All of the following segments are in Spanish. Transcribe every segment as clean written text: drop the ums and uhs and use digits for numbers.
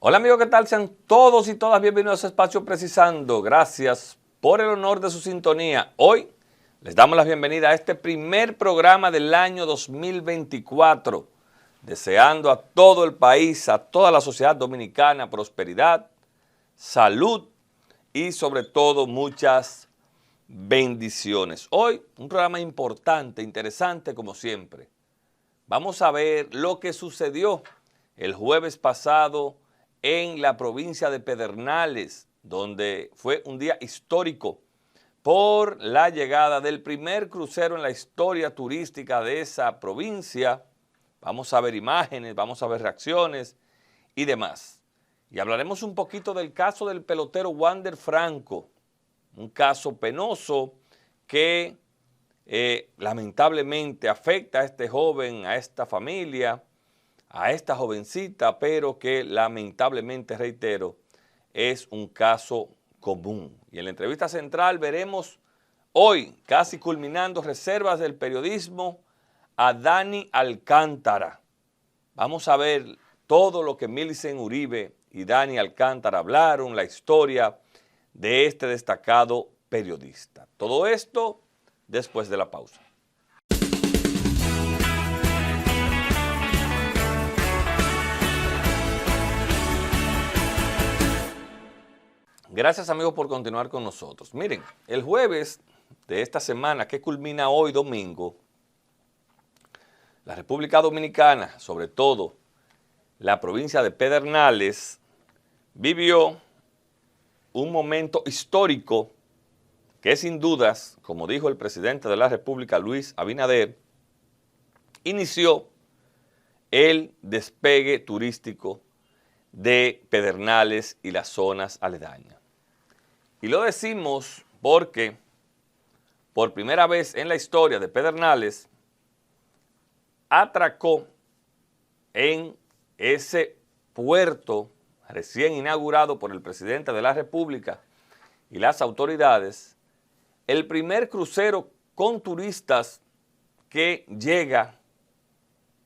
Hola amigos, ¿qué tal? Sean todos y todas bienvenidos a Espacio Precisando. Gracias por el honor de su sintonía. Hoy les damos la bienvenida a este primer programa del año 2024, deseando a todo el país, a toda la sociedad dominicana, prosperidad, salud y sobre todo muchas bendiciones. Hoy un programa importante, interesante como siempre. Vamos a ver lo que sucedió el jueves pasado en la provincia de Pedernales, donde fue un día histórico por la llegada del primer crucero en la historia turística de esa provincia. Vamos a ver imágenes, vamos a ver reacciones y demás. Y hablaremos un poquito del caso del pelotero Wander Franco, un caso penoso que lamentablemente afecta a este joven, a esta familia, a esta jovencita, pero que lamentablemente, reitero, es un caso común. Y en la entrevista central veremos hoy, casi culminando reservas del periodismo, a Dani Alcántara. Vamos a ver todo lo que Millicent Uribe y Dani Alcántara hablaron, la historia de este destacado periodista. Todo esto después de la pausa. Gracias amigos por continuar con nosotros. Miren, el jueves de esta semana que culmina hoy domingo, la República Dominicana, sobre todo la provincia de Pedernales, vivió un momento histórico que sin dudas, como dijo el presidente de la República, Luis Abinader, inició el despegue turístico de Pedernales y las zonas aledañas. Y lo decimos porque por primera vez en la historia de Pedernales atracó en ese puerto recién inaugurado por el presidente de la República y las autoridades el primer crucero con turistas que llega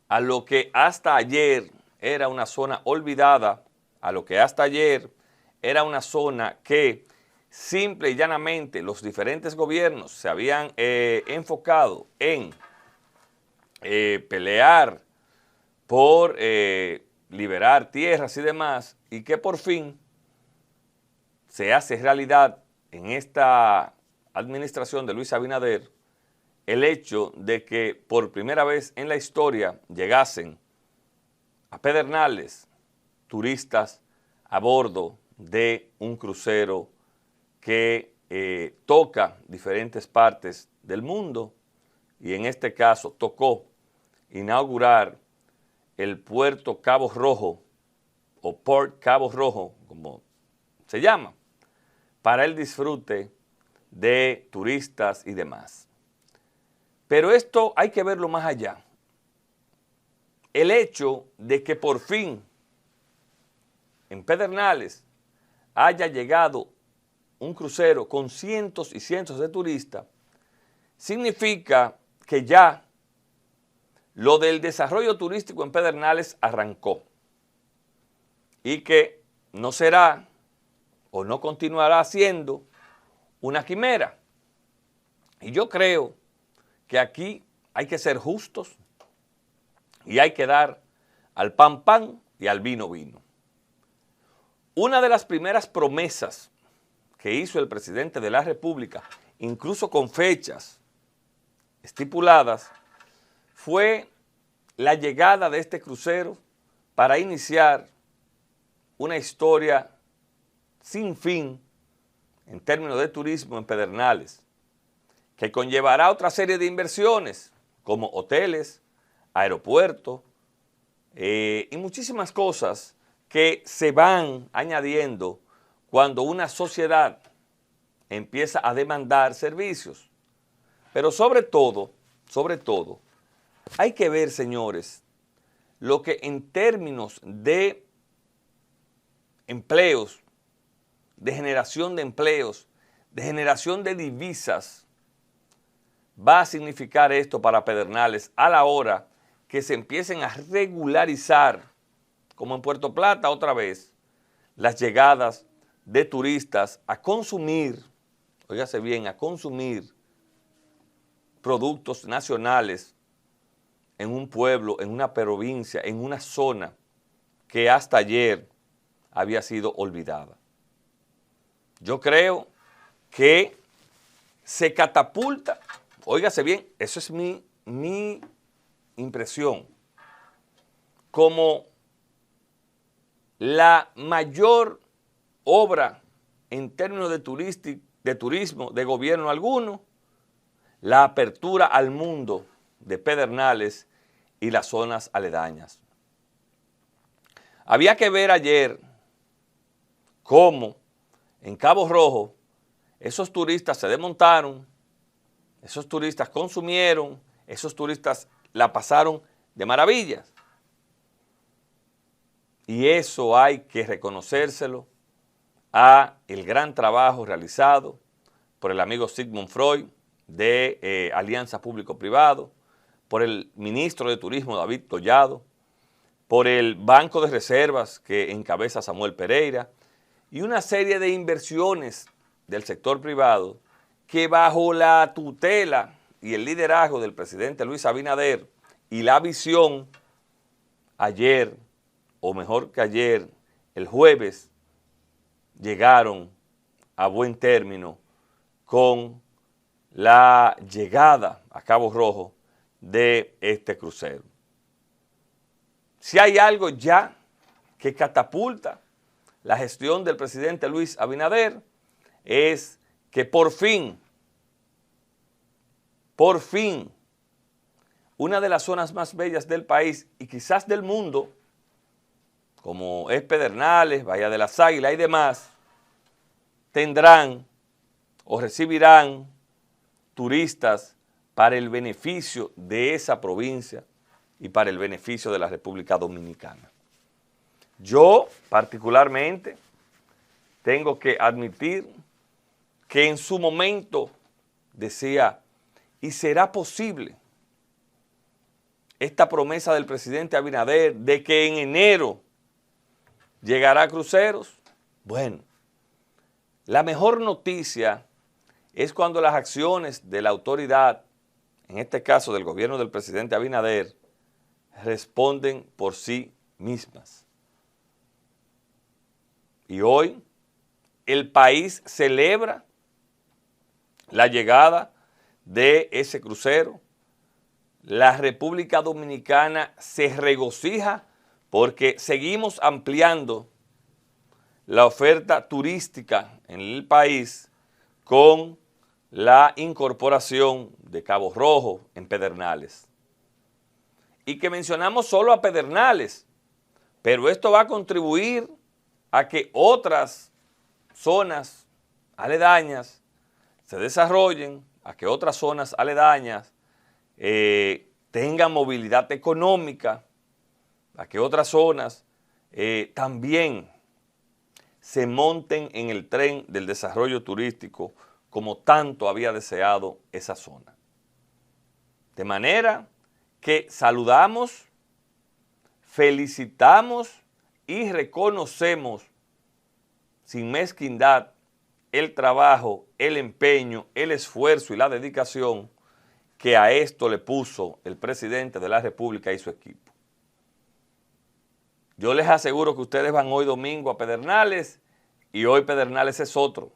a lo que hasta ayer era una zona olvidada, a lo que hasta ayer era una zona que simple y llanamente los diferentes gobiernos se habían enfocado en pelear por liberar tierras y demás, y que por fin se hace realidad en esta administración de Luis Abinader el hecho de que por primera vez en la historia llegasen a Pedernales turistas a bordo de un crucero que toca diferentes partes del mundo, y en este caso tocó inaugurar el puerto Cabo Rojo, o Port Cabo Rojo, como se llama, para el disfrute de turistas y demás. Pero esto hay que verlo más allá. El hecho de que por fin en Pedernales haya llegado un crucero con cientos y cientos de turistas, significa que ya lo del desarrollo turístico en Pedernales arrancó y que no será o no continuará siendo una quimera. Y yo creo que aquí hay que ser justos y hay que dar al pan pan y al vino vino. Una de las primeras promesas que hizo el presidente de la República, incluso con fechas estipuladas, fue la llegada de este crucero para iniciar una historia sin fin en términos de turismo en Pedernales, que conllevará otra serie de inversiones como hoteles, aeropuertos y muchísimas cosas que se van añadiendo cuando una sociedad empieza a demandar servicios. Pero sobre todo, hay que ver, señores, lo que en términos de empleos, de generación de empleos, de generación de divisas, va a significar esto para Pedernales a la hora que se empiecen a regularizar, como en Puerto Plata otra vez, las llegadas de turistas a consumir, óigase bien, a consumir productos nacionales en un pueblo, en una provincia, en una zona que hasta ayer había sido olvidada. Yo creo que se catapulta, óigase bien, eso es mi impresión, como la mayor obra en términos de turismo de gobierno alguno, la apertura al mundo de Pedernales y las zonas aledañas. Había que ver ayer cómo en Cabo Rojo esos turistas se desmontaron, esos turistas consumieron, esos turistas la pasaron de maravillas. Y eso hay que reconocérselo a el gran trabajo realizado por el amigo Sigmund Freud de Alianza Público-Privado, por el ministro de Turismo David Collado, por el Banco de Reservas que encabeza Samuel Pereira y una serie de inversiones del sector privado que bajo la tutela y el liderazgo del presidente Luis Abinader y la visión ayer, o mejor que ayer, el jueves, llegaron a buen término con la llegada a Cabo Rojo de este crucero. Si hay algo ya que catapulta la gestión del presidente Luis Abinader, es que por fin, una de las zonas más bellas del país y quizás del mundo, como es Pedernales, Bahía de las Águilas y demás, tendrán o recibirán turistas para el beneficio de esa provincia y para el beneficio de la República Dominicana. Yo, particularmente, tengo que admitir que en su momento decía, ¿y será posible esta promesa del presidente Abinader de que en enero llegará a cruceros? Bueno, la mejor noticia es cuando las acciones de la autoridad, en este caso del gobierno del presidente Abinader, responden por sí mismas. Y hoy el país celebra la llegada de ese crucero. La República Dominicana se regocija porque seguimos ampliando la oferta turística en el país con la incorporación de Cabo Rojo en Pedernales. Y que mencionamos solo a Pedernales, pero esto va a contribuir a que otras zonas aledañas se desarrollen, a que otras zonas aledañas tengan movilidad económica, a que otras zonas también se monten en el tren del desarrollo turístico como tanto había deseado esa zona. De manera que saludamos, felicitamos y reconocemos sin mezquindad el trabajo, el empeño, el esfuerzo y la dedicación que a esto le puso el presidente de la República y su equipo. Yo les aseguro que ustedes van hoy domingo a Pedernales y hoy Pedernales es otro.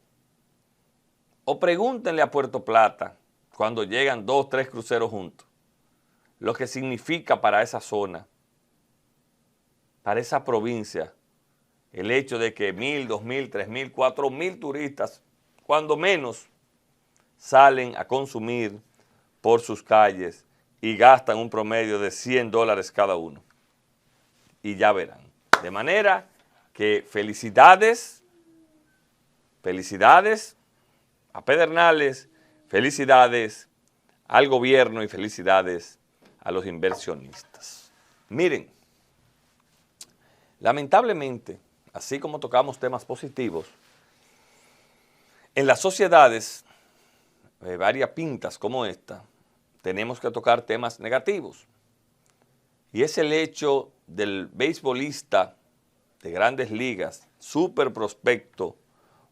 O pregúntenle a Puerto Plata cuando llegan 2 o 3 cruceros juntos, lo que significa para esa zona, para esa provincia, el hecho de que 1,000, 2,000, 3,000, 4,000 turistas, cuando menos, salen a consumir por sus calles y gastan un promedio de $100 cada uno. Y ya verán. De manera que felicidades a Pedernales, felicidades al gobierno y felicidades a los inversionistas. Miren, lamentablemente, así como tocamos temas positivos, en las sociedades variopintas como esta, tenemos que tocar temas negativos. Y es el hecho del beisbolista de Grandes Ligas, super prospecto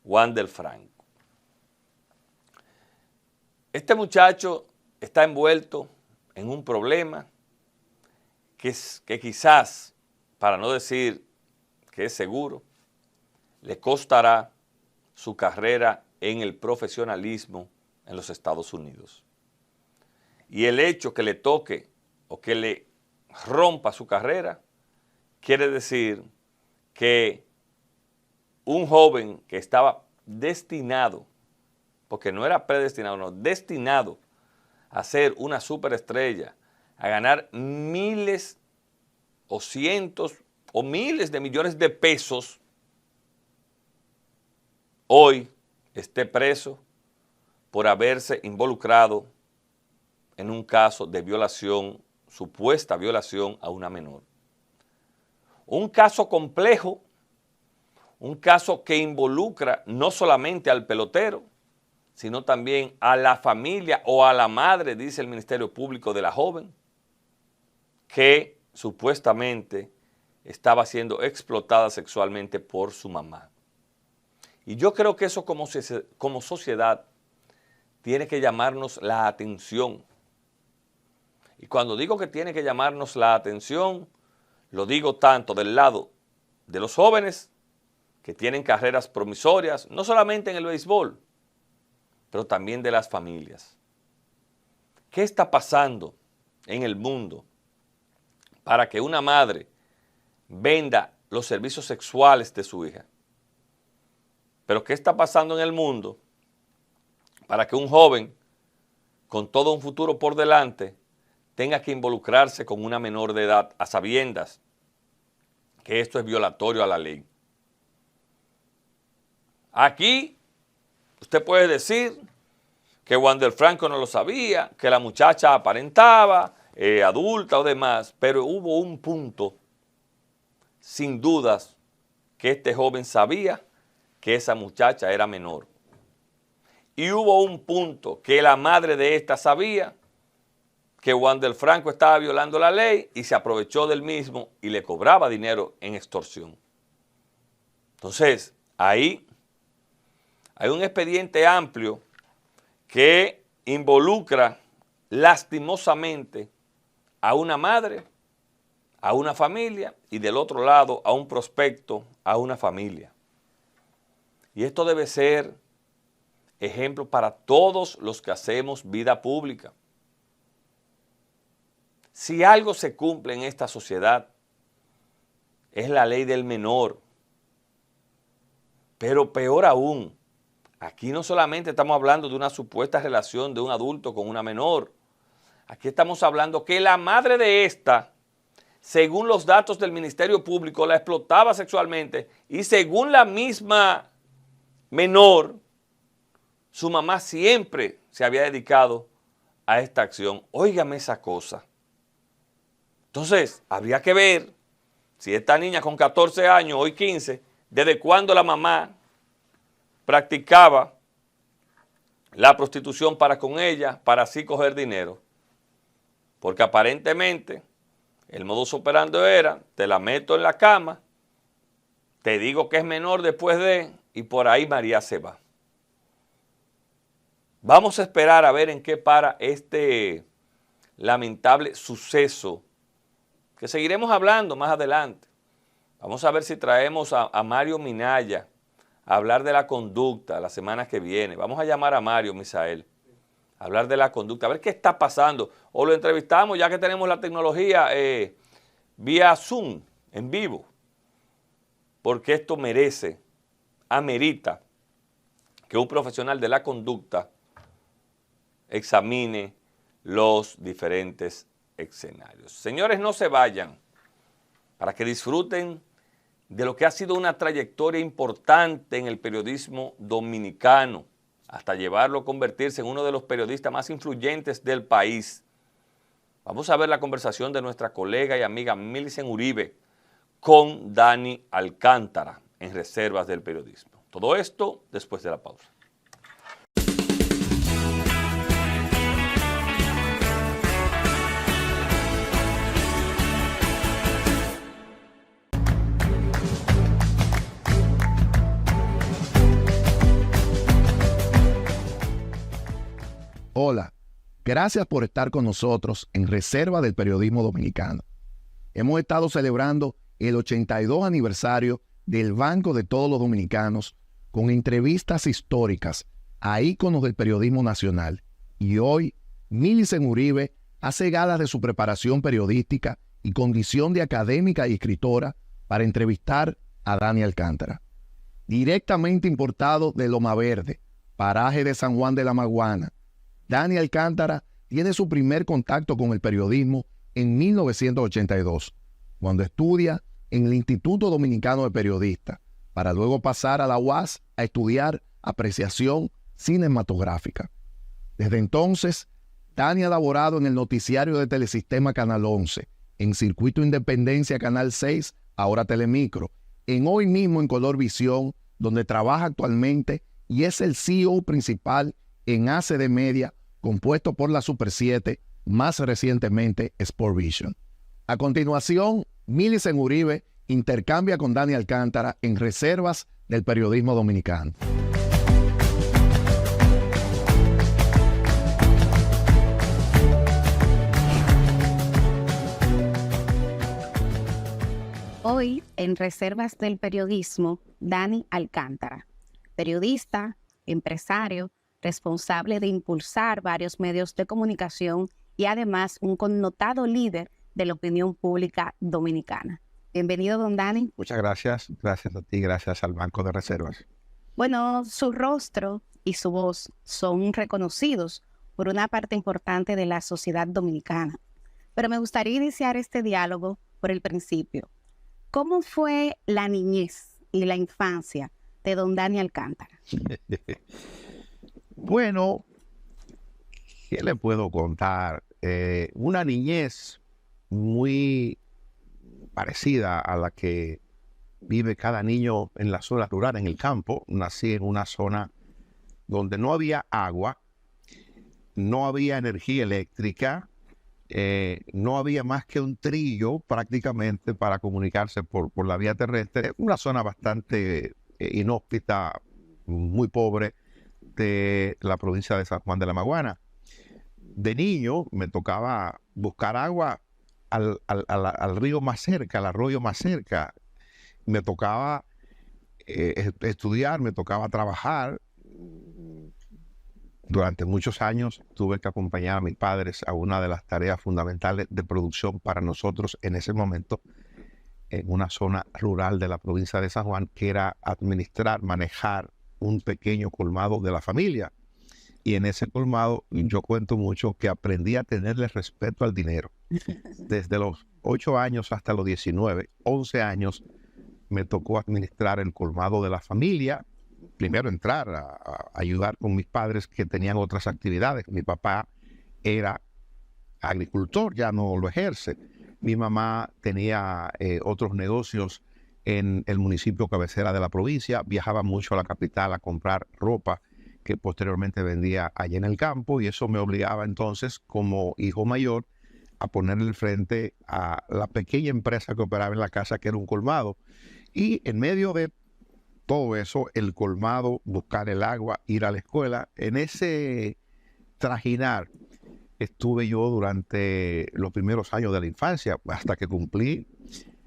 Wander Franco. Este muchacho está envuelto en un problema que quizás, para no decir que es seguro, le costará su carrera en el profesionalismo en los Estados Unidos. Y el hecho que le toque o que le rompa su carrera quiere decir que un joven que estaba destinado, porque no era predestinado, no, destinado a ser una superestrella, a ganar miles o cientos o miles de millones de pesos, hoy esté preso por haberse involucrado en un caso de violación, supuesta violación a una menor. Un caso complejo, un caso que involucra no solamente al pelotero, sino también a la familia o a la madre, dice el Ministerio Público, de la joven, que supuestamente estaba siendo explotada sexualmente por su mamá. Y yo creo que eso como sociedad tiene que llamarnos la atención. Y cuando digo que tiene que llamarnos la atención, lo digo tanto del lado de los jóvenes que tienen carreras promisorias, no solamente en el béisbol, pero también de las familias. ¿Qué está pasando en el mundo para que una madre venda los servicios sexuales de su hija? Pero ¿qué está pasando en el mundo para que un joven con todo un futuro por delante tenga que involucrarse con una menor de edad a sabiendas que esto es violatorio a la ley? Aquí usted puede decir que Wander Franco no lo sabía, que la muchacha aparentaba, adulta o demás, pero hubo un punto, sin dudas, que este joven sabía que esa muchacha era menor. Y hubo un punto que la madre de esta sabía que Wander Franco estaba violando la ley y se aprovechó del mismo y le cobraba dinero en extorsión. Entonces, ahí hay un expediente amplio que involucra lastimosamente a una madre, a una familia y del otro lado a un prospecto, a una familia. Y esto debe ser ejemplo para todos los que hacemos vida pública. Si algo se cumple en esta sociedad, es la ley del menor. Pero peor aún, aquí no solamente estamos hablando de una supuesta relación de un adulto con una menor. Aquí estamos hablando que la madre de esta, según los datos del Ministerio Público, la explotaba sexualmente y según la misma menor, su mamá siempre se había dedicado a esta acción. Óigame esa cosa. Entonces, habría que ver si esta niña con 14 años, hoy 15, desde cuándo la mamá practicaba la prostitución para con ella, para así coger dinero. Porque aparentemente el modus operandi era, te la meto en la cama, te digo que es menor después de, y por ahí María se va. Vamos a esperar a ver en qué para este lamentable suceso, que seguiremos hablando más adelante. Vamos a ver si traemos a Mario Minaya a hablar de la conducta la semana que viene. Vamos a llamar a Mario, Misael, a hablar de la conducta, a ver qué está pasando. O lo entrevistamos ya que tenemos la tecnología vía Zoom, en vivo, porque esto amerita que un profesional de la conducta examine los diferentes escenarios. Señores, no se vayan para que disfruten de lo que ha sido una trayectoria importante en el periodismo dominicano, hasta llevarlo a convertirse en uno de los periodistas más influyentes del país. Vamos a ver la conversación de nuestra colega y amiga Millicent Uribe con Dani Alcántara en Reservas del Periodismo. Todo esto después de la pausa. Hola, gracias por estar con nosotros en Reserva del Periodismo Dominicano. Hemos estado celebrando el 82 aniversario del Banco de Todos los Dominicanos con entrevistas históricas a íconos del periodismo nacional. Y hoy, Milicen Uribe hace gala de su preparación periodística y condición de académica y escritora para entrevistar a Dani Alcántara. Directamente importado de Loma Verde, paraje de San Juan de la Maguana, Dani Alcántara tiene su primer contacto con el periodismo en 1982, cuando estudia en el Instituto Dominicano de Periodistas, para luego pasar a la UAS a estudiar apreciación cinematográfica. Desde entonces, Dani ha laborado en el noticiario de Telesistema Canal 11, en Circuito Independencia Canal 6, ahora Telemicro, en Hoy Mismo en Color Visión, donde trabaja actualmente y es el CEO principal en ACD Media, compuesto por la Super 7, más recientemente Sport Vision. A continuación, Milicen Uribe intercambia con Dani Alcántara en Reservas del Periodismo Dominicano. Hoy, en Reservas del Periodismo, Dani Alcántara, periodista, empresario, responsable de impulsar varios medios de comunicación y además un connotado líder de la opinión pública dominicana. Bienvenido, don Dani. Muchas gracias. Gracias a ti, gracias al Banco de Reservas. Bueno, su rostro y su voz son reconocidos por una parte importante de la sociedad dominicana. Pero me gustaría iniciar este diálogo por el principio. ¿Cómo fue la niñez y la infancia de don Dani Alcántara? Bueno, ¿qué le puedo contar? Una niñez muy parecida a la que vive cada niño en la zona rural, en el campo. Nací en una zona donde no había agua, no había energía eléctrica, no había más que un trillo prácticamente para comunicarse por la vía terrestre. Una zona bastante inhóspita, muy pobre de la provincia de San Juan de la Maguana. De niño me tocaba buscar agua al río más cerca, al arroyo más cerca. Me tocaba estudiar, me tocaba trabajar. Durante muchos años tuve que acompañar a mis padres a una de las tareas fundamentales de producción para nosotros en ese momento, en una zona rural de la provincia de San Juan, que era administrar, manejar un pequeño colmado de la familia. Y en ese colmado yo cuento mucho que aprendí a tenerle respeto al dinero. Desde los 8 años hasta los 19, 11 años, me tocó administrar el colmado de la familia. Primero entrar a ayudar con mis padres que tenían otras actividades. Mi papá era agricultor, ya no lo ejerce. Mi mamá tenía otros negocios en el municipio cabecera de la provincia. Viajaba mucho a la capital a comprar ropa que posteriormente vendía allá en el campo, y eso me obligaba entonces, como hijo mayor, a ponerle frente a la pequeña empresa que operaba en la casa, que era un colmado. Y en medio de todo eso, el colmado, buscar el agua, ir a la escuela, en ese trajinar estuve yo durante los primeros años de la infancia, hasta que cumplí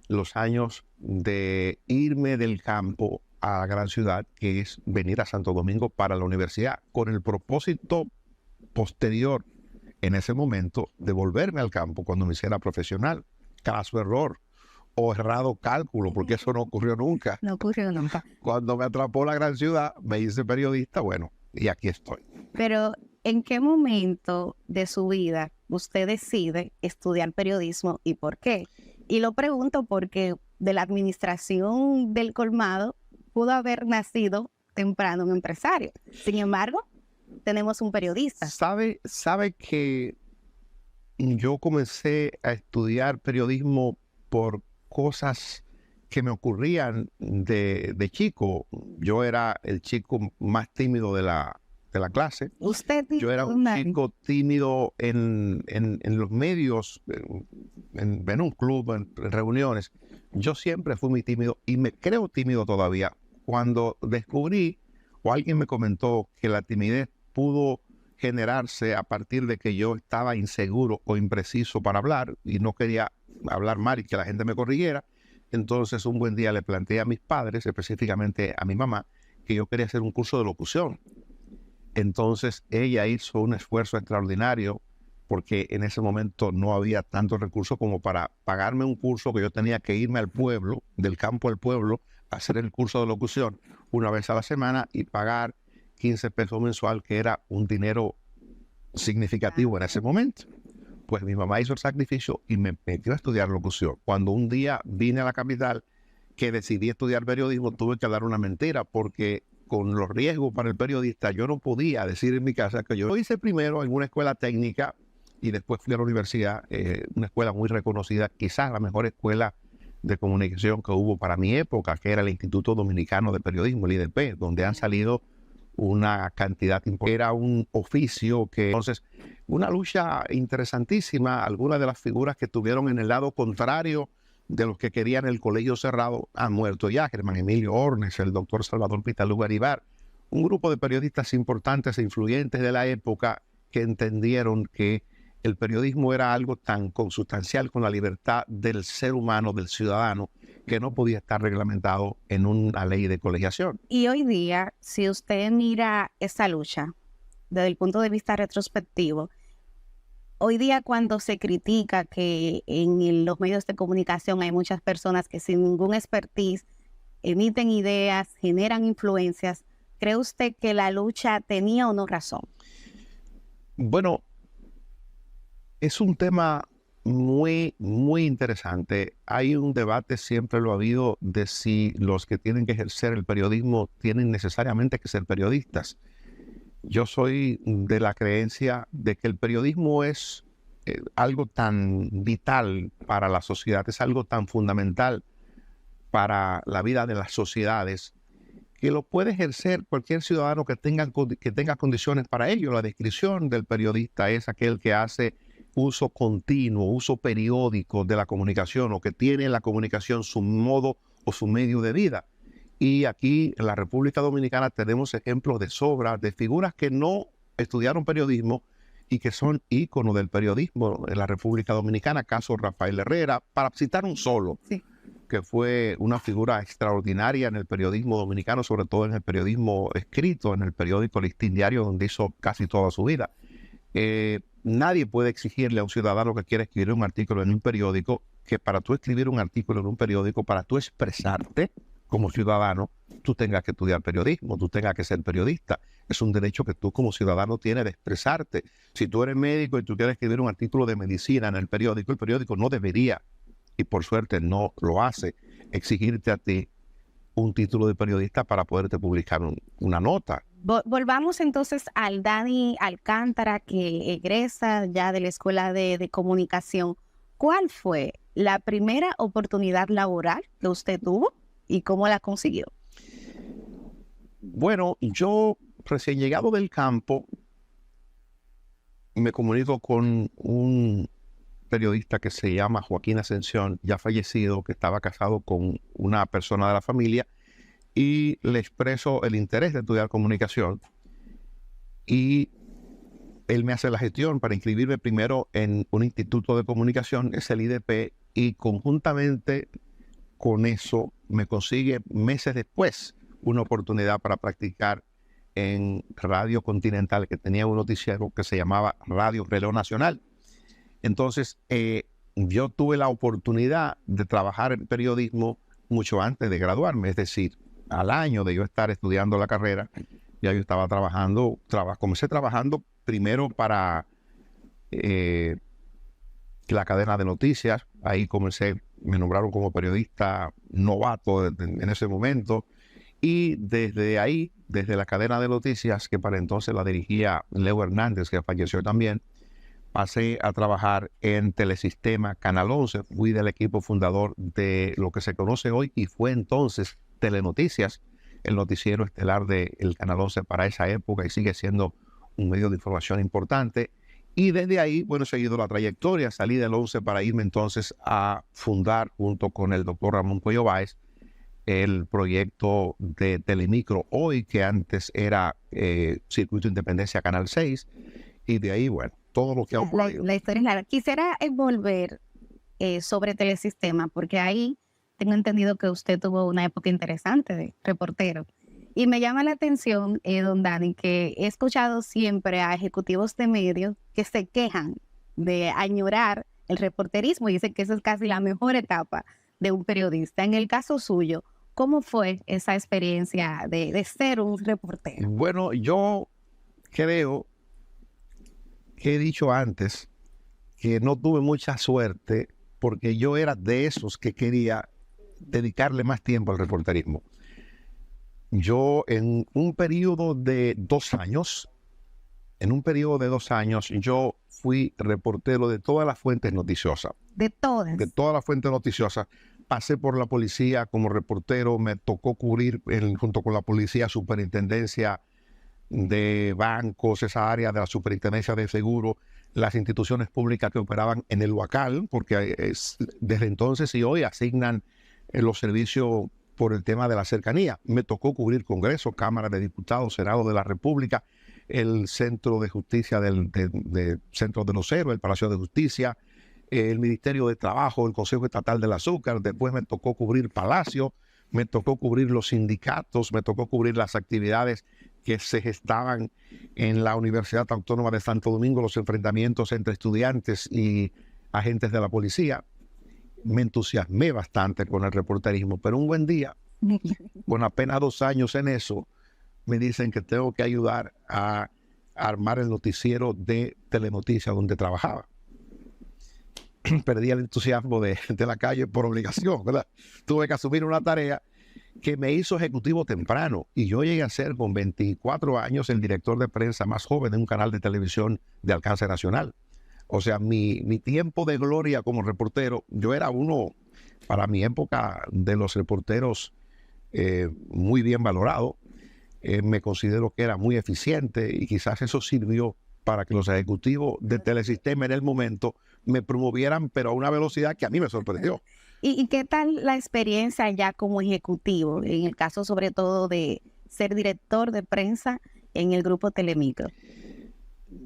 los años de irme del campo a la gran ciudad, que es venir a Santo Domingo para la universidad, con el propósito posterior, en ese momento, de volverme al campo cuando me hiciera profesional. Caso error o errado cálculo, porque eso no ocurrió nunca. No ocurrió nunca. Cuando me atrapó la gran ciudad, me hice periodista, bueno, y aquí estoy. Pero, ¿en qué momento de su vida usted decide estudiar periodismo y por qué? Y lo pregunto porque de la administración del colmado pudo haber nacido temprano un empresario. Sin embargo, tenemos un periodista. ¿Sabe que yo comencé a estudiar periodismo por cosas que me ocurrían de chico? Yo era el chico más tímido de la clase. Yo era un chico tímido en los medios, en un club, en reuniones. Yo siempre fui muy tímido y me creo tímido todavía. Cuando descubrí, o alguien me comentó, que la timidez pudo generarse a partir de que yo estaba inseguro o impreciso para hablar y no quería hablar mal y que la gente me corrigiera. Entonces un buen día le planteé a mis padres, específicamente a mi mamá, que yo quería hacer un curso de locución. Entonces ella hizo un esfuerzo extraordinario porque en ese momento no había tantos recursos como para pagarme un curso que yo tenía que irme al pueblo, del campo al pueblo, a hacer el curso de locución una vez a la semana y pagar 15 pesos mensual, que era un dinero significativo en ese momento. Pues mi mamá hizo el sacrificio y me metió a estudiar locución. Cuando un día vine a la capital, que decidí estudiar periodismo, tuve que dar una mentira porque con los riesgos para el periodista, yo no podía decir en mi casa que yo hice primero en una escuela técnica y después fui a la universidad, una escuela muy reconocida, quizás la mejor escuela de comunicación que hubo para mi época, que era el Instituto Dominicano de Periodismo, el IDP, donde han salido una cantidad importante. Era un oficio que, entonces, una lucha interesantísima. Algunas de las figuras que estuvieron en el lado contrario de los que querían el colegio cerrado han muerto ya. Germán Emilio Ornes, el doctor Salvador Pitalú Garibar, un grupo de periodistas importantes e influyentes de la época que entendieron que el periodismo era algo tan consustancial con la libertad del ser humano, del ciudadano, que no podía estar reglamentado en una ley de colegiación. Y hoy día, si usted mira esa lucha desde el punto de vista retrospectivo, hoy día cuando se critica que en los medios de comunicación hay muchas personas que sin ningún expertise emiten ideas, generan influencias, ¿cree usted que la lucha tenía o no razón? Bueno, es un tema muy interesante. Hay un debate, siempre lo ha habido, de si los que tienen que ejercer el periodismo tienen necesariamente que ser periodistas. Yo soy de la creencia de que el periodismo es algo tan vital para la sociedad, es algo tan fundamental para la vida de las sociedades, que lo puede ejercer cualquier ciudadano que tenga condiciones para ello. La descripción del periodista es aquel que hace uso continuo, uso periódico de la comunicación, o que tiene en la comunicación su modo o su medio de vida. Y aquí en la República Dominicana tenemos ejemplos de sobra de figuras que no estudiaron periodismo y que son íconos del periodismo en la República Dominicana, caso Rafael Herrera, para citar un solo, sí, que fue una figura extraordinaria en el periodismo dominicano, sobre todo en el periodismo escrito, en el periódico Listín Diario, donde hizo casi toda su vida. Nadie puede exigirle a un ciudadano que quiere escribir un artículo en un periódico que para tú escribir un artículo en un periódico, para tú expresarte como ciudadano, tú tengas que estudiar periodismo, tú tengas que ser periodista. Es un derecho que tú como ciudadano tienes de expresarte. Si tú eres médico y tú quieres escribir un artículo de medicina en el periódico no debería, y por suerte no lo hace, exigirte a ti un título de periodista para poderte publicar una nota. Volvamos entonces al Dani Alcántara, que egresa ya de la Escuela de Comunicación. ¿Cuál fue la primera oportunidad laboral que usted tuvo y cómo la consiguió? Bueno, yo recién llegado del campo me comunico con un periodista que se llama Joaquín Ascensión, ya fallecido, que estaba casado con una persona de la familia, y le expreso el interés de estudiar comunicación. Y él me hace la gestión para inscribirme primero en un instituto de comunicación, es el IDP, y conjuntamente con eso me consigue meses después una oportunidad para practicar en Radio Continental, que tenía un noticiero que se llamaba Radio Reloj Nacional. Entonces, yo tuve la oportunidad de trabajar en periodismo mucho antes de graduarme, es decir, al año de yo estar estudiando la carrera, ya yo estaba trabajando, comencé trabajando primero para la cadena de noticias. Ahí me nombraron como periodista novato en ese momento, y desde ahí, desde la cadena de noticias, que para entonces la dirigía Leo Hernández, que falleció también, pasé a trabajar en Telesistema Canal 11, fui del equipo fundador de lo que se conoce hoy y fue entonces Telenoticias, el noticiero estelar del Canal 11 para esa época, y sigue siendo un medio de información importante. Y desde ahí, bueno, he seguido la trayectoria, salí del 11 para irme entonces a fundar, junto con el doctor Ramón Cuello Báez, el proyecto de Telemicro hoy, que antes era Circuito Independencia Canal 6, y de ahí, bueno, todo lo que ha ocurrido. La historia es larga. Quisiera envolver sobre Telesistema, porque ahí tengo entendido que usted tuvo una época interesante de reportero. Y me llama la atención, don Dani, que he escuchado siempre a ejecutivos de medios que se quejan de añorar el reporterismo y dicen que esa es casi la mejor etapa de un periodista. En el caso suyo, ¿cómo fue esa experiencia de ser un reportero? Bueno, yo creo que he dicho antes que no tuve mucha suerte porque yo era de esos que quería dedicarle más tiempo al reporterismo. Yo en un periodo de 2 años, yo fui reportero de todas las fuentes noticiosas. De todas. De todas las fuentes noticiosas. Pasé por la policía como reportero, me tocó cubrir junto con la policía, superintendencia de bancos, esa área de la superintendencia de seguro, las instituciones públicas que operaban en el Huacal, porque desde entonces y hoy asignan los servicios por el tema de la cercanía. Me tocó cubrir Congreso, Cámara de Diputados, Senado de la República, el Centro de Justicia del Centro de los Héroes, el Palacio de Justicia, el Ministerio de Trabajo, el Consejo Estatal del Azúcar. Después me tocó cubrir Palacio, me tocó cubrir los sindicatos, me tocó cubrir las actividades que se gestaban en la Universidad Autónoma de Santo Domingo, los enfrentamientos entre estudiantes y agentes de la policía. Me entusiasmé bastante con el reporterismo, pero un buen día, con apenas 2 años en eso, me dicen que tengo que ayudar a armar el noticiero de Telenoticias donde trabajaba. Perdí el entusiasmo de la calle por obligación, ¿verdad? Tuve que asumir una tarea que me hizo ejecutivo temprano, y yo llegué a ser con 24 años el director de prensa más joven de un canal de televisión de alcance nacional. O sea, mi tiempo de gloria como reportero, yo era uno, para mi época, de los reporteros muy bien valorado. Me considero que era muy eficiente y quizás eso sirvió para que los ejecutivos de Telesistema en el momento me promovieran, pero a una velocidad que a mí me sorprendió. ¿Y qué tal la experiencia ya como ejecutivo, en el caso sobre todo de ser director de prensa en el grupo Telemicro?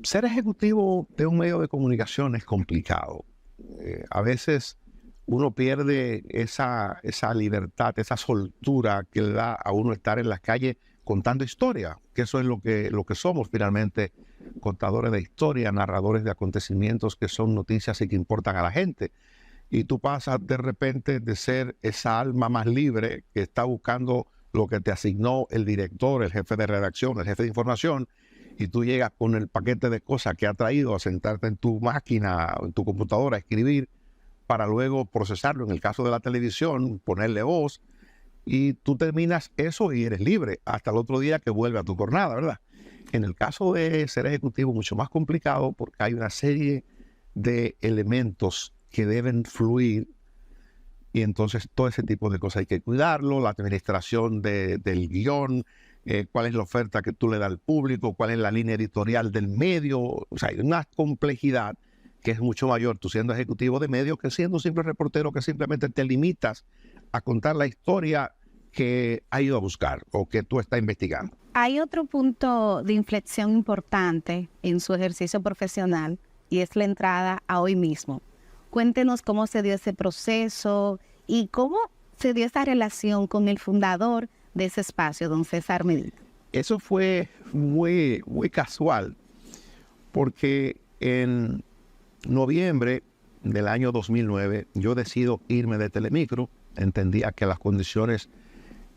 Ser ejecutivo de un medio de comunicación es complicado. A veces uno pierde esa libertad, esa soltura que le da a uno estar en las calles contando historia, que eso es lo que somos finalmente, contadores de historia, narradores de acontecimientos que son noticias y que importan a la gente. Y tú pasas de repente de ser esa alma más libre que está buscando lo que te asignó el director, el jefe de redacción, el jefe de información, y tú llegas con el paquete de cosas que ha traído a sentarte en tu máquina, en tu computadora, a escribir, para luego procesarlo. En el caso de la televisión, ponerle voz, y tú terminas eso y eres libre hasta el otro día que vuelve a tu jornada, ¿verdad? En el caso de ser ejecutivo, mucho más complicado, porque hay una serie de elementos que deben fluir, y entonces todo ese tipo de cosas hay que cuidarlo, la administración del guión, cuál es la oferta que tú le das al público, cuál es la línea editorial del medio. O sea, hay una complejidad que es mucho mayor tú siendo ejecutivo de medios que siendo un simple reportero que simplemente te limitas a contar la historia que ha ido a buscar o que tú estás investigando. Hay otro punto de inflexión importante en su ejercicio profesional y es la entrada a Hoy Mismo. Cuéntenos cómo se dio ese proceso y cómo se dio esa relación con el fundador de ese espacio, don César Medina. Eso fue muy casual, porque en noviembre del año 2009 yo decido irme de Telemicro. Entendía que las condiciones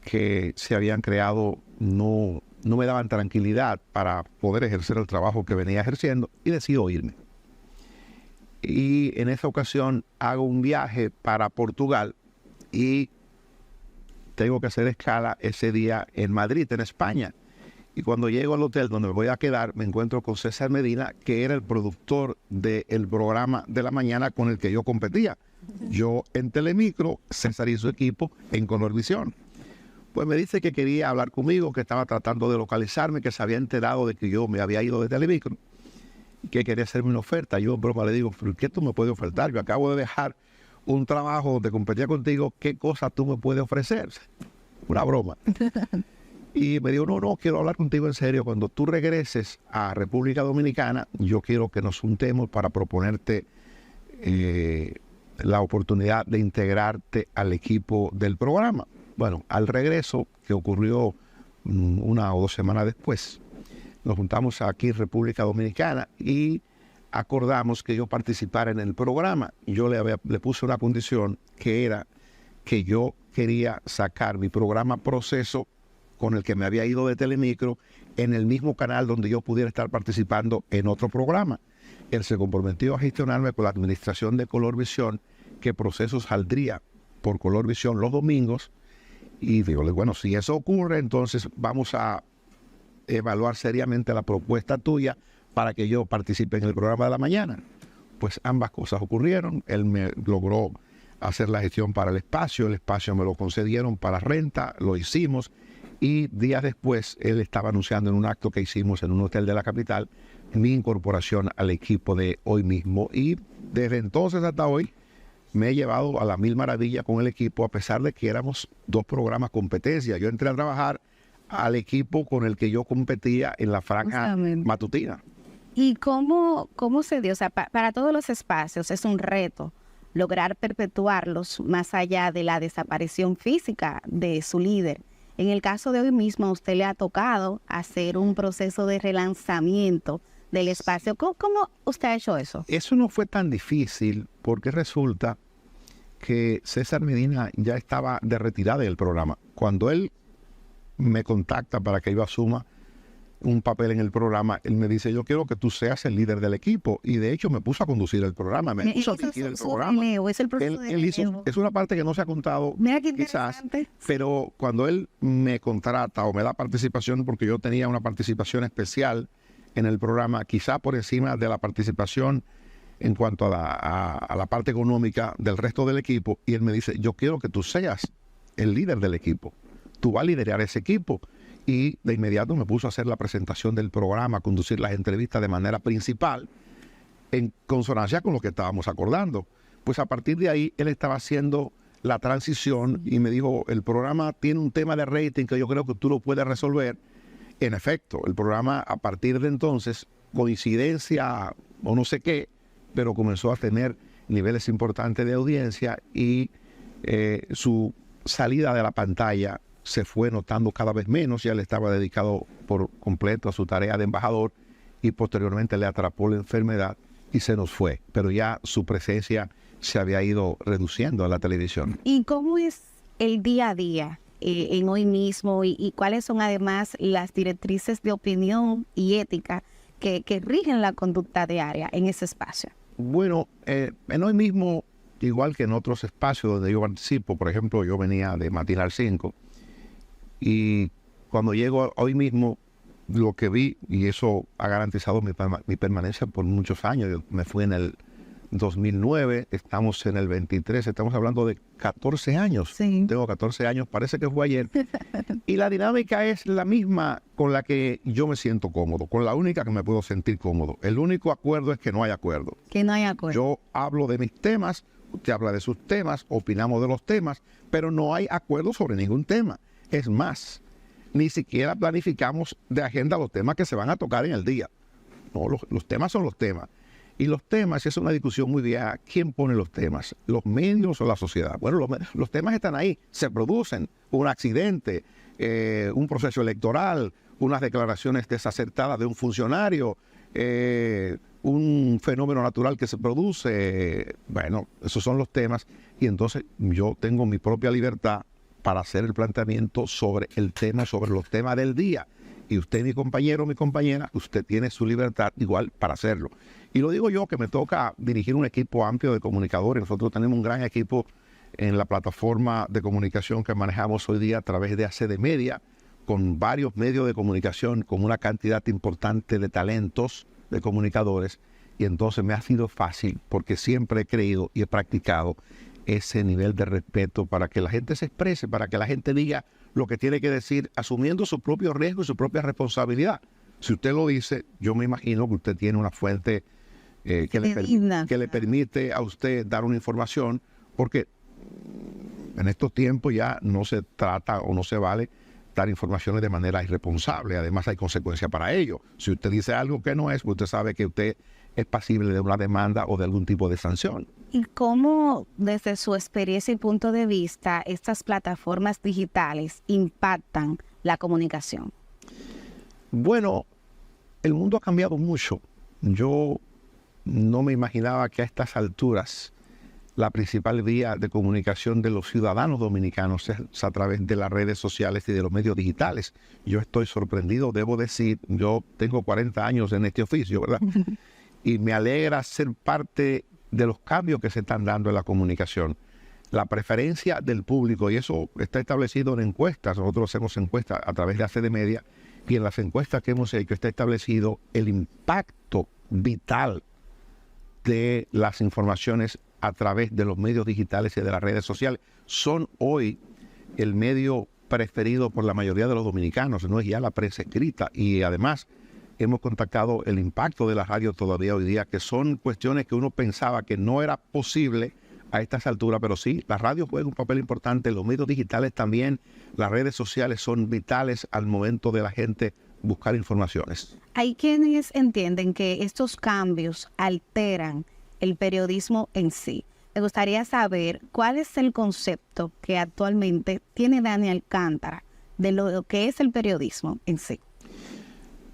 que se habían creado no me daban tranquilidad para poder ejercer el trabajo que venía ejerciendo, y decido irme. Y en esa ocasión hago un viaje para Portugal y tengo que hacer escala ese día en Madrid, en España. Y cuando llego al hotel donde me voy a quedar, me encuentro con César Medina, que era el productor del programa de la mañana con el que yo competía. Yo en Telemicro, César y su equipo en Colorvisión. Pues me dice que quería hablar conmigo, que estaba tratando de localizarme, que se había enterado de que yo me había ido de Telemicro, que quería hacerme una oferta. Yo en broma le digo, ¿pero qué tú me puedes ofertar? Yo acabo de dejar un trabajo donde competía contigo, ¿qué cosa tú me puedes ofrecer? una broma. Y me dijo, no, quiero hablar contigo en serio. Cuando tú regreses a República Dominicana, yo quiero que nos juntemos para proponerte la oportunidad de integrarte al equipo del programa. Bueno, al regreso, que ocurrió 1 o 2 semanas después, nos juntamos aquí en República Dominicana y acordamos que yo participara en el programa. Yo le puse una condición que era que yo quería sacar mi programa Proceso, con el que me había ido de Telemicro, en el mismo canal donde yo pudiera estar participando en otro programa. Él se comprometió a gestionarme con la administración de Colorvisión, que Proceso saldría por Colorvisión los domingos. Y digo, bueno, si eso ocurre, entonces vamos a evaluar seriamente la propuesta tuya para que yo participe en el programa de la mañana. Pues ambas cosas ocurrieron. Él me logró hacer la gestión para el espacio me lo concedieron para renta, lo hicimos. Y días después, él estaba anunciando en un acto que hicimos en un hotel de la capital mi incorporación al equipo de Hoy Mismo. Y desde entonces hasta hoy me he llevado a la mil maravillas con el equipo, a pesar de que éramos 2 programas competencia. Yo entré a trabajar al equipo con el que yo competía en la franja matutina. ¿Y cómo se dio? O sea, para todos los espacios es un reto lograr perpetuarlos más allá de la desaparición física de su líder. En el caso de Hoy Mismo, a usted le ha tocado hacer un proceso de relanzamiento del espacio. ¿Cómo usted ha hecho eso? Eso no fue tan difícil porque resulta que César Medina ya estaba de retirada del programa. Cuando él me contacta para que yo asuma un papel en el programa, él me dice, yo quiero que tú seas el líder del equipo. Y de hecho me puso a conducir el programa, me puso a dirigir el programa. Es el proceso de él hizo, es una parte que no se ha contado quizás, pero cuando él me contrata o me da participación, porque yo tenía una participación especial en el programa, quizá por encima de la participación en cuanto a la parte económica del resto del equipo, y él me dice, yo quiero que tú seas el líder del equipo, tú vas a liderar ese equipo. Y de inmediato me puso a hacer la presentación del programa, a conducir las entrevistas de manera principal, en consonancia con lo que estábamos acordando. Pues a partir de ahí, él estaba haciendo la transición y me dijo, el programa tiene un tema de rating que yo creo que tú lo puedes resolver. En efecto, el programa a partir de entonces, coincidencia o no sé qué, pero comenzó a tener niveles importantes de audiencia y su salida de la pantalla se fue notando cada vez menos. Ya él estaba dedicado por completo a su tarea de embajador y posteriormente le atrapó la enfermedad y se nos fue. Pero ya su presencia se había ido reduciendo en la televisión. ¿Y cómo es el día a día en Hoy Mismo y cuáles son además las directrices de opinión y ética que rigen la conducta diaria en ese espacio? Bueno, en Hoy Mismo, igual que en otros espacios donde yo participo, por ejemplo, yo venía de Matinal 5, y cuando llego Hoy Mismo, lo que vi, y eso ha garantizado mi permanencia por muchos años. Yo me fui en el 2009, estamos en el 23, estamos hablando de 14 años. Sí. Tengo 14 años, parece que fue ayer. Y la dinámica es la misma con la que yo me siento cómodo, con la única que me puedo sentir cómodo. El único acuerdo es que no hay acuerdo. Que no hay acuerdo. Yo hablo de mis temas, usted habla de sus temas, opinamos de los temas, pero no hay acuerdo sobre ningún tema. Es más, ni siquiera planificamos de agenda los temas que se van a tocar en el día. No, los temas son los temas. Y los temas, es una discusión muy vieja. ¿Quién pone los temas? ¿Los medios o la sociedad? Bueno, los temas están ahí, se producen. Un accidente, un proceso electoral, unas declaraciones desacertadas de un funcionario, un fenómeno natural que se produce. Bueno, esos son los temas. Y entonces yo tengo mi propia libertad para hacer el planteamiento sobre el tema, sobre los temas del día. Y usted, mi compañero, mi compañera, usted tiene su libertad igual para hacerlo. Y lo digo yo, que me toca dirigir un equipo amplio de comunicadores. Nosotros tenemos un gran equipo en la plataforma de comunicación que manejamos hoy día a través de ACD Media, con varios medios de comunicación, con una cantidad importante de talentos de comunicadores. Y entonces me ha sido fácil, porque siempre he creído y he practicado ese nivel de respeto para que la gente se exprese, para que la gente diga lo que tiene que decir, asumiendo su propio riesgo y su propia responsabilidad. Si usted lo dice, yo me imagino que usted tiene una fuente que le permite a usted dar una información, porque En estos tiempos ya no se trata o no se vale dar informaciones de manera irresponsable. Además hay consecuencias para ello. Si usted dice algo que no es, pues usted sabe que usted es pasible de una demanda o de algún tipo de sanción. ¿Y cómo, desde su experiencia y punto de vista, estas plataformas digitales impactan la comunicación? Bueno, el mundo ha cambiado mucho. Yo no me imaginaba que a estas alturas la principal vía de comunicación de los ciudadanos dominicanos es a través de las redes sociales y de los medios digitales. Yo estoy sorprendido, debo decir, yo tengo 40 años en este oficio, ¿verdad? Y me alegra ser parte de los cambios que se están dando en la comunicación. La preferencia del público, y eso está establecido en encuestas, nosotros hacemos encuestas a través de ACD Media, y en las encuestas que hemos hecho está establecido el impacto vital de las informaciones a través de los medios digitales y de las redes sociales. Son hoy el medio preferido por la mayoría de los dominicanos, no es ya la prensa escrita, y además hemos contactado el impacto de la radio todavía hoy día, que son cuestiones que uno pensaba que no era posible a estas alturas, pero sí, la radio juega un papel importante, los medios digitales también, las redes sociales son vitales al momento de la gente buscar informaciones. Hay quienes entienden que estos cambios alteran el periodismo en sí. Me gustaría saber cuál es el concepto que actualmente tiene Dani Alcántara de lo que es el periodismo en sí.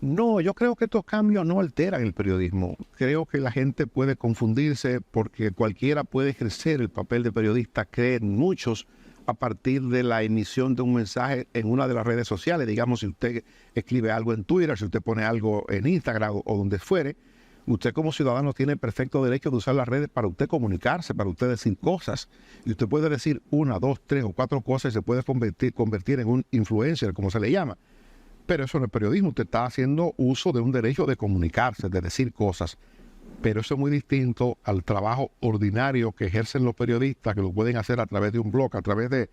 No, yo creo que estos cambios no alteran el periodismo. Creo que la gente puede confundirse porque cualquiera puede ejercer el papel de periodista, creen muchos, a partir de la emisión de un mensaje en una de las redes sociales. Digamos, si usted escribe algo en Twitter, si usted pone algo en Instagram o donde fuere, usted como ciudadano tiene perfecto derecho de usar las redes para usted comunicarse, para usted decir cosas. Y usted puede decir 1, 2, 3 o 4 cosas y se puede convertir en un influencer, como se le llama. Pero eso no es periodismo, usted está haciendo uso de un derecho de comunicarse, de decir cosas. Pero eso es muy distinto al trabajo ordinario que ejercen los periodistas, que lo pueden hacer a través de un blog, a través de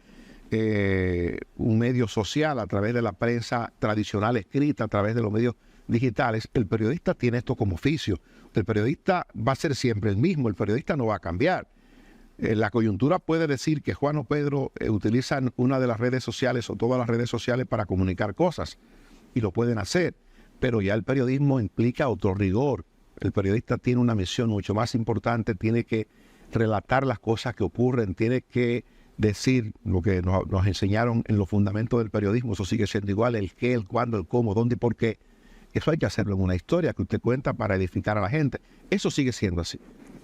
un medio social, a través de la prensa tradicional escrita, a través de los medios digitales. El periodista tiene esto como oficio. El periodista va a ser siempre el mismo, el periodista no va a cambiar. La coyuntura puede decir que Juan o Pedro utilizan una de las redes sociales o todas las redes sociales para comunicar cosas, y lo pueden hacer, pero ya el periodismo implica otro rigor. El periodista tiene una misión mucho más importante, tiene que relatar las cosas que ocurren, tiene que decir lo que nos enseñaron en los fundamentos del periodismo. Eso sigue siendo igual, el qué, el cuándo, el cómo, dónde y por qué. Eso hay que hacerlo en una historia que usted cuenta para edificar a la gente. Eso sigue siendo así.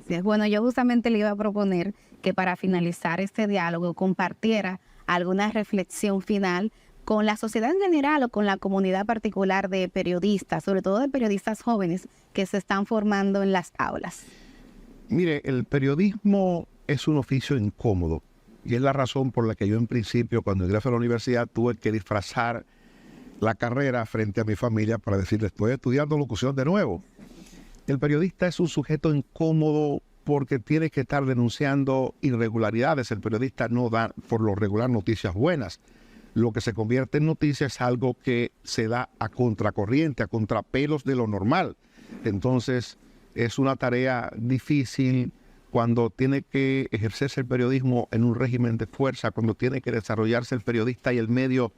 Sí, bueno, yo justamente le iba a proponer que para finalizar este diálogo compartiera alguna reflexión final con la sociedad en general o con la comunidad particular de periodistas, sobre todo de periodistas jóvenes que se están formando en las aulas. Mire, el periodismo es un oficio incómodo y es la razón por la que yo en principio, cuando ingresé a la universidad, tuve que disfrazar la carrera frente a mi familia para decirles, estoy estudiando locución de nuevo. El periodista es un sujeto incómodo porque tiene que estar denunciando irregularidades. El periodista no da por lo regular noticias buenas. Lo que se convierte en noticia es algo que se da a contracorriente, a contrapelos de lo normal. Entonces, es una tarea difícil cuando tiene que ejercerse el periodismo en un régimen de fuerza, cuando tiene que desarrollarse el periodista y el medio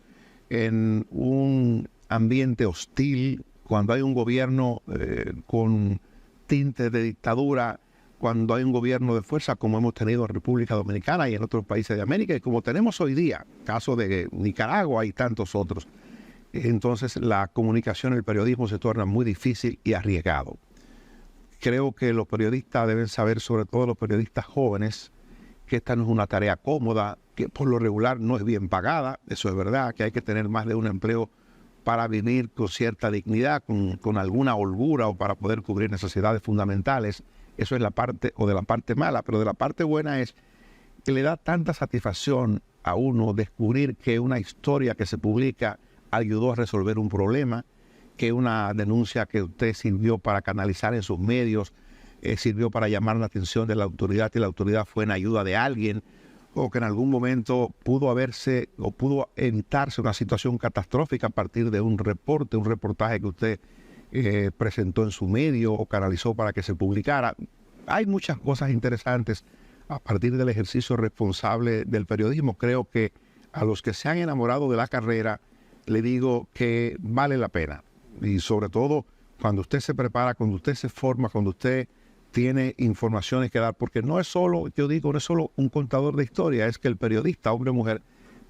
en un ambiente hostil, cuando hay un gobierno con tintes de dictadura, cuando hay un gobierno de fuerza como hemos tenido en República Dominicana y en otros países de América, y como tenemos hoy día, caso de Nicaragua y tantos otros. Entonces la comunicación, el periodismo se torna muy difícil y arriesgado. Creo que los periodistas deben saber, sobre todo los periodistas jóvenes, que esta no es una tarea cómoda, que por lo regular no es bien pagada, eso es verdad, que hay que tener más de un empleo para vivir con cierta dignidad, con alguna holgura o para poder cubrir necesidades fundamentales. Eso es la parte, o de la parte mala, pero de la parte buena es que le da tanta satisfacción a uno descubrir que una historia que se publica ayudó a resolver un problema, que una denuncia que usted sirvió para canalizar en sus medios, sirvió para llamar la atención de la autoridad y la autoridad fue en ayuda de alguien, o que en algún momento pudo haberse o pudo evitarse una situación catastrófica a partir de un reporte, un reportaje que usted presentó en su medio o canalizó para que se publicara. Hay muchas cosas interesantes a partir del ejercicio responsable del periodismo. Creo que a los que se han enamorado de la carrera, le digo que vale la pena. Y sobre todo cuando usted se prepara, cuando usted se forma, cuando usted tiene informaciones que dar, porque no es solo, yo digo, no es solo un contador de historia, es que el periodista, hombre o mujer,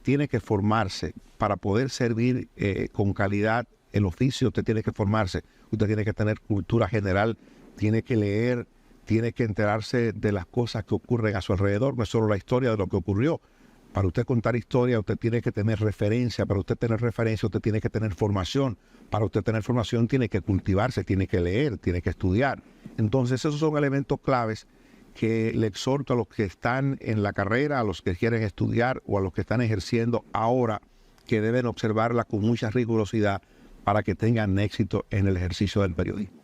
tiene que formarse para poder servir con calidad el oficio. Usted tiene que formarse, usted tiene que tener cultura general, tiene que leer, tiene que enterarse de las cosas que ocurren a su alrededor, no es solo la historia de lo que ocurrió. Para usted contar historia, usted tiene que tener referencia. Para usted tener referencia, usted tiene que tener formación. Para usted tener formación, tiene que cultivarse, tiene que leer, tiene que estudiar. Entonces, esos son elementos claves que le exhorto a los que están en la carrera, a los que quieren estudiar o a los que están ejerciendo ahora, que deben observarla con mucha rigurosidad para que tengan éxito en el ejercicio del periodismo.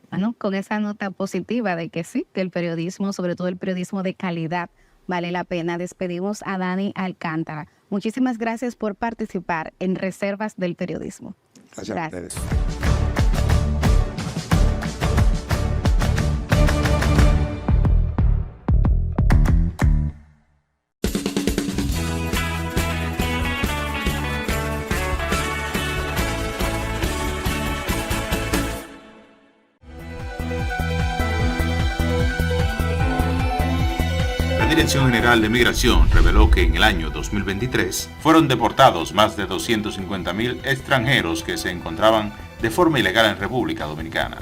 Bueno, con esa nota positiva de que sí, que el periodismo, sobre todo el periodismo de calidad, vale la pena. Despedimos a Dani Alcántara. Muchísimas gracias por participar en Reservas del Periodismo. Gracias a ustedes. La Dirección General de Migración reveló que en el año 2023 fueron deportados más de 250.000 extranjeros que se encontraban de forma ilegal en República Dominicana.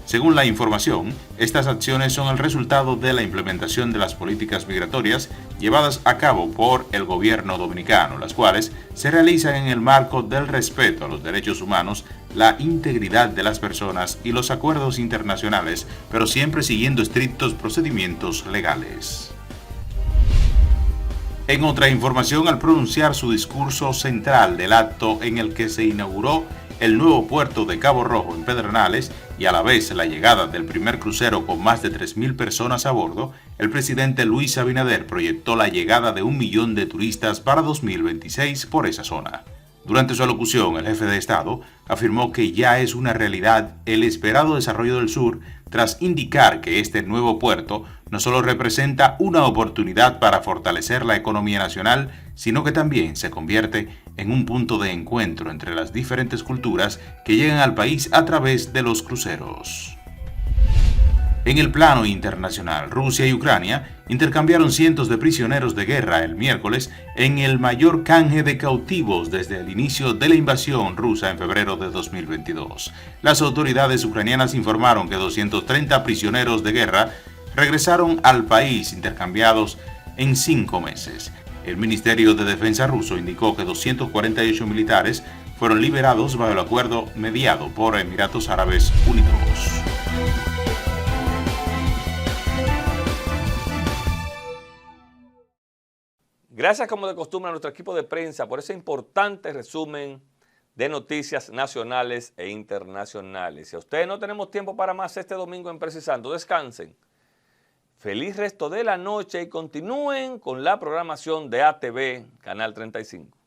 Según la información, estas acciones son el resultado de la implementación de las políticas migratorias llevadas a cabo por el gobierno dominicano, las cuales se realizan en el marco del respeto a los derechos humanos, la integridad de las personas y los acuerdos internacionales, pero siempre siguiendo estrictos procedimientos legales. En otra información, al pronunciar su discurso central del acto en el que se inauguró el nuevo puerto de Cabo Rojo en Pedernales y a la vez la llegada del primer crucero con más de 3.000 personas a bordo, el presidente Luis Abinader proyectó la llegada de 1 millón de turistas para 2026 por esa zona. Durante su alocución, el jefe de Estado afirmó que ya es una realidad el esperado desarrollo del sur, tras indicar que este nuevo puerto no solo representa una oportunidad para fortalecer la economía nacional, sino que también se convierte en un punto de encuentro entre las diferentes culturas que llegan al país a través de los cruceros. En el plano internacional, Rusia y Ucrania intercambiaron cientos de prisioneros de guerra el miércoles en el mayor canje de cautivos desde el inicio de la invasión rusa en febrero de 2022. Las autoridades ucranianas informaron que 230 prisioneros de guerra regresaron al país intercambiados en 5 meses. El Ministerio de Defensa ruso indicó que 248 militares fueron liberados bajo el acuerdo mediado por Emiratos Árabes Unidos. Gracias, como de costumbre, a nuestro equipo de prensa por ese importante resumen de noticias nacionales e internacionales. Si a ustedes no tenemos tiempo para más este domingo en Precisando, descansen. Feliz resto de la noche y continúen con la programación de ATV, Canal 35.